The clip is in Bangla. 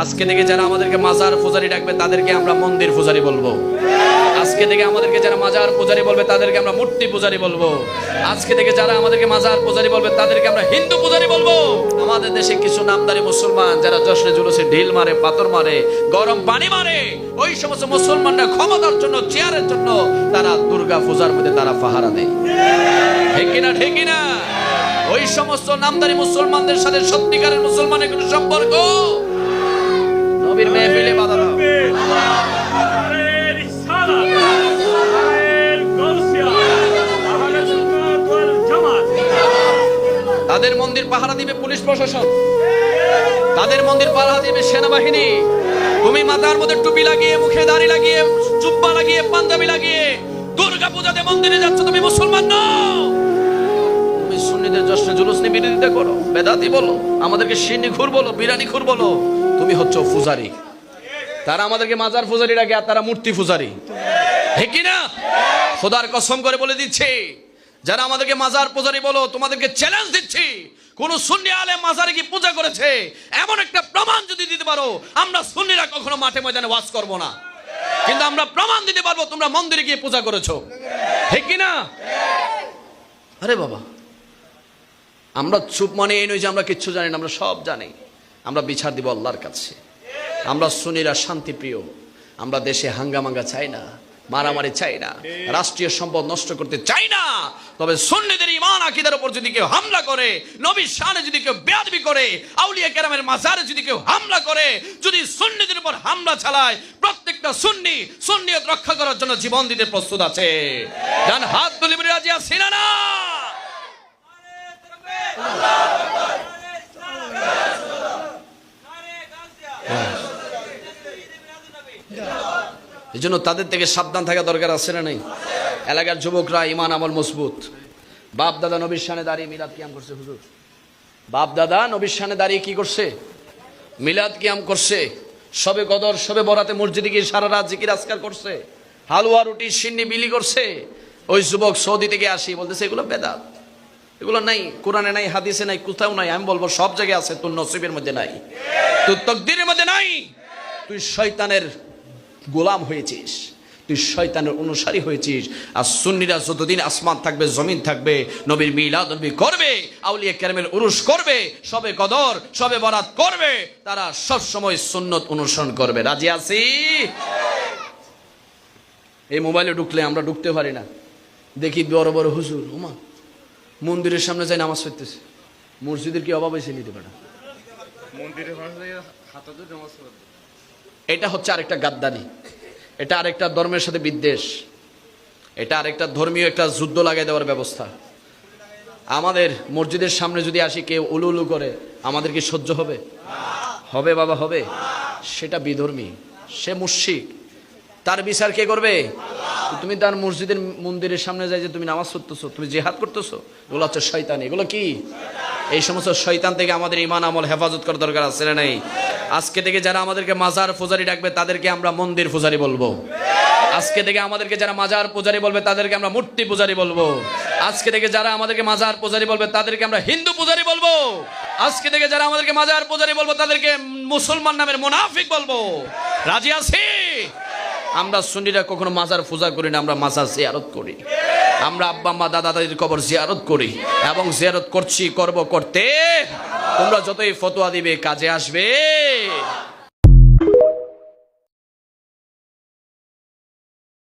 আজকে থেকে যারা আমাদেরকে মাজার পূজারি ডাকবে তাদেরকে আমরা মন্দির পূজারি বলবো। আজকে থেকে আমাদেরকে যারা মাজার পূজারি বলবে তাদেরকে আমরা মূর্তি পূজারি বলবো। আজকে থেকে যারা আমাদেরকে মাজার পূজারি বলবে তাদেরকে আমরা হিন্দু পূজারি বলবো। আমাদের দেশে কিছু নামদারি মুসলমান যারা জশ্নে জুলুসে ঢিল মারে, পাথর মারে, গরম পানি মারে, ওই সমস্ত মুসলমানরা ক্ষমতার জন্য, চেয়ারের জন্য তারা দুর্গা পূজার মধ্যে তারা পাহারা দেয়। ঠিক কিনা? ঠিক কিনা? ওই সমস্ত নামদারি মুসলমানদের সাথে সত্যিকারের মুসলমানের কোনো সম্পর্ক নবীর মেহফিলে বাধা দাও। তাদের মন্দির পাহারা দিবে পুলিশ প্রশাসন, তাদের মন্দির পাহারা দিবে সেনাবাহিনী। তুমি মাথার মধ্যে টুপি লাগিয়ে, মুখে দাড়ি লাগিয়ে, জুব্বা লাগিয়ে, পাঞ্জাবি লাগিয়ে দুর্গা পূজাতে মন্দিরে যাচ্ছ, তুমি মুসলমান নও। তুমি সুন্নিদের জশ্নে জুলুস নিয়ে বিরোধিতা করো, বেদাতি বলো, আমাদেরকে শিরনি খুর বলো, বিরানি খুর বলো, তুমি হচ্ছে পূজারি। তারা আমাদেরকে মাজার পূজারি ডাকে আর তারা মূর্তি পূজারি। ঠিক কিনা? খোদার কসম করে বলে দিচ্ছে, যারা আমাদেরকে মাজার পূজারি বলো, তোমাদেরকে চ্যালেঞ্জ দিচ্ছি, কোন সুন্নি আলেম মাজারে কি পূজা করেছে এমন একটা প্রমাণ যদি দিতে পারো, আমরা সুন্নিরা কখনো মাঠে ময়দানে ওয়াজ করব না, কিন্তু আমরা প্রমাণ দিতে পারবো তোমরা মন্দিরে গিয়ে পূজা করেছো। ঠিক কিনা? আরে বাবা, আমরা চুপ মানে এই নয় যে আমরা কিচ্ছু জানি না, আমরা সব জানি। আমরা বিচার দিব আল্লাহর কাছে। আমরা সুন্নিরা শান্তিপ্রিয়, আমরা দেশে হাঙ্গামাঙ্গা চাই না, মারামারি চাই না, রাষ্ট্রীয় সম্পদ নষ্ট করতে চাই না। তবে সুন্নিদের ঈমান আকীদার উপর যদি কেউ হামলা করে, নবীর শানে যদি কেউ বেয়াদবি করে, আউলিয়া কেরামের মাজারে যদি কেউ হামলা করে, যদি সুন্নিদের উপর হামলা চালায়, প্রত্যেকটা সুন্নি সুন্নিয়ত রক্ষা করার জন্য জীবন দিতে প্রস্তুত আছে। ডান হাত তুলে বলে রাজি আছি না? এই জন্য তাদের থেকে সাবধান থাকা দরকার আছে না নাই? এলাকার যুবকরা ইমান আমল মজবুত, বাপ দাদা নবীর শানে দাঁড়িয়ে মিলাদ কিয়াম করছে। হুজুর, বাপ দাদা নবীর শানে দাঁড়িয়ে কি করছে? মিলাদ কিয়াম করছে। সবে কদর, সবে বরাতে মসজিদে গিয়ে সারা রাত জিকির আজকার করছে, হালুয়া রুটি সিন্নি বিলি করছে। ওই যুবক সৌদি থেকে আসি বলতেছে এগুলো বেদাত, এগুলো নাই, কোরআনে নাই, হাদিসে নাই, কোথাও নাই। আমি বলবো সব জায়গায় আছে, তোর নসিবের মধ্যে নাই, তোর তাকদীরের মধ্যে নাই। তুই শয়তানের গোলাম হয়েছিস, তুই শয়তানের অনুসারী হয়েছিস। আর সুন্নিরা যতদিন আসমান থাকবে, জমিন থাকবে, নবীর মিলাদ নবী করবে, আউলিয়া কেরামের উরুস করবে, সবে কদর, সবে বরাত করবে, তারা সব সময় সুন্নত অনুসরণ করবে। রাজি আছি? এই মোবাইলে ঢুকলে আমরা ঢুকতে পারি না, দেখি বড় বড় হুজুর ওমা মন্দিরের সামনে যাই নামাজ পড়তেছে। মসজিদের কি অভাব হয়েছে? নিতে পারে এটা হচ্ছে আরেকটা গাদ্দারি, এটা আরেকটা ধর্মের সাথে বিদ্বেষ, এটা আরেকটা ধর্মীয় একটা যুদ্ধ লাগাই দেওয়ার ব্যবস্থা। আমাদের মসজিদের সামনে যদি আসি কেউ উলু উলু করে, আমাদের কি সহ্য হবে? হবে বাবা, হবে। সেটা বিধর্মী, সে মুশরিক, তার বিচার কে করবে? তুমি তার মসজিদের মন্দিরের সামনে যাই যে তুমি নামাজ পড়তেছো, তুমি জিহাদ করতেছো, এগুলো হচ্ছে শয়তানি। এগুলো কি? এই সমস্ত শয়তান থেকে আমাদের ঈমান আমল হেফাজত করার দরকার আছে না নাই? আজকে থেকে যারা আমাদেরকে মাজার পূজারি ডাকবে তাদেরকে আমরা মন্দির পূজারি বলবো। আজকে থেকে আমাদেরকে যারা মাজার পূজারি বলবে তাদেরকে আমরা মূর্তি পূজারি বলবো। আজকে থেকে যারা আমাদেরকে মাজার পূজারি বলবে তাদেরকে আমরা হিন্দু পূজারি বলবো। আজকে থেকে যারা আমাদেরকে মাজার পূজারি বলবো তাদেরকে মুসলমান নামের মুনাফিক বলবো। রাজি আছি? আমরা সুন্নিরা কখনো মাজার পূজা করি না, আমরা মাজার জিয়ারত করি। আমরা আব্বা আম্মা দাদা দাদির কবর জিয়ারত করি এবং জিয়ারত করছি, করব, করতে তোমরা যতই ফতোয়া দিবে কাজে আসবে।